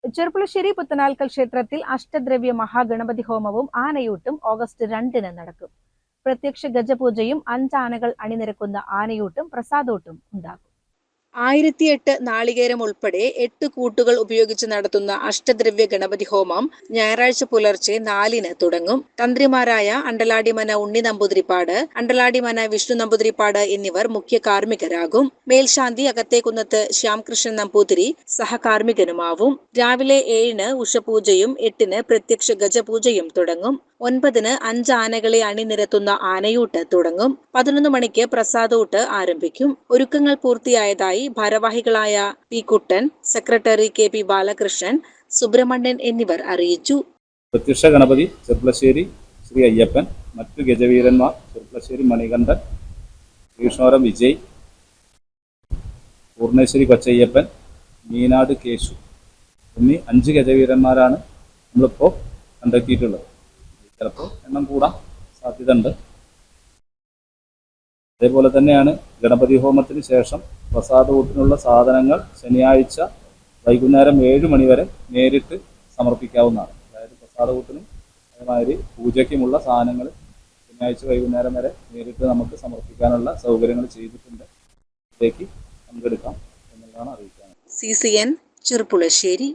ചെർപ്പുളശ്ശേരി പുത്തനാൽക്കൽ ക്ഷേത്രത്തിൽ അഷ്ടദ്രവ്യ മഹാഗണപതി ഹോമവും ആനയൂട്ടും ഓഗസ്റ്റ് 2 നടക്കും. പ്രത്യക്ഷ ഗജപൂജയും 5 ആനകൾ അണിനിരക്കുന്ന ആനയൂട്ടും പ്രസാദോട്ടും ഉണ്ടാകും. 1008 നാളികേരം ഉൾപ്പെടെ 8 കൂട്ടുകൾ ഉപയോഗിച്ച് നടത്തുന്ന അഷ്ടദ്രവ്യ ഗണപതി ഹോമം ഞായറാഴ്ച പുലർച്ചെ 4-ന് തുടങ്ങും. തന്ത്രിമാരായ അണ്ടലാടിമന ഉണ്ണി നമ്പൂതിരിപ്പാട്, അണ്ടലാടിമന വിഷ്ണു നമ്പൂതിരിപ്പാട് എന്നിവർ മുഖ്യ കാർമ്മികരാകും. മേൽശാന്തി അകത്തേക്കുന്നത്ത് ശ്യാംകൃഷ്ണൻ നമ്പൂതിരി സഹകാർമ്മികനുമാവും. രാവിലെ 7-ന് ഉഷപൂജയും 8-ന് പ്രത്യക്ഷ ഗജപൂജയും തുടങ്ങും. 9-ന് 5 ആനകളെ അണിനിരത്തുന്ന ആനയൂട്ട് തുടങ്ങും. 11 മണിക്ക് പ്രസാദൂട്ട് ആരംഭിക്കും. ഒരുക്കങ്ങൾ പൂർത്തിയായതായി ഭാരവാഹികളായ പി കുട്ടൻ, സെക്രട്ടറി KP ബാലകൃഷ്ണൻ, സുബ്രഹ്മണ്യൻ എന്നിവർ അറിയിച്ചു. പ്രത്യക്ഷ ഗണപതി ചെർപ്പുളശ്ശേരി ശ്രീ അയ്യപ്പൻ, മറ്റു ഗജവീരന്മാർ ചെർപ്പുളശ്ശേരി മണികണ്ഠൻ, കൃഷ്ണോരം വിജയ്, പൂർണേശ്വരി കൊച്ചയ്യപ്പൻ, മീനാട് കേശു എന്നീ 5 ഗജവീരന്മാരാണ് നമ്മളിപ്പോൾ കണ്ടെത്തിയിട്ടുള്ളത്. ചിലപ്പോൾ എണ്ണം കൂടാൻ സാധ്യതയുണ്ട്. അതേപോലെ തന്നെയാണ് ഗണപതി ഹോമത്തിന് ശേഷം പ്രസാദൂട്ടിനുള്ള സാധനങ്ങൾ ശനിയാഴ്ച വൈകുന്നേരം 7 മണി വരെ നേരിട്ട് സമർപ്പിക്കാവുന്നതാണ്. അതായത് പ്രസാദകൂട്ടിനും അതേമാതിരി പൂജയ്ക്കുമുള്ള സാധനങ്ങൾ ശനിയാഴ്ച വൈകുന്നേരം വരെ നേരിട്ട് നമുക്ക് സമർപ്പിക്കാനുള്ള സൗകര്യങ്ങൾ ചെയ്തിട്ടുണ്ട്. ഇതിലേക്ക് പങ്കെടുക്കാം എന്നുള്ളതാണ് അറിയിക്കുന്നത്. CCN ചെർപ്പുളശ്ശേരി.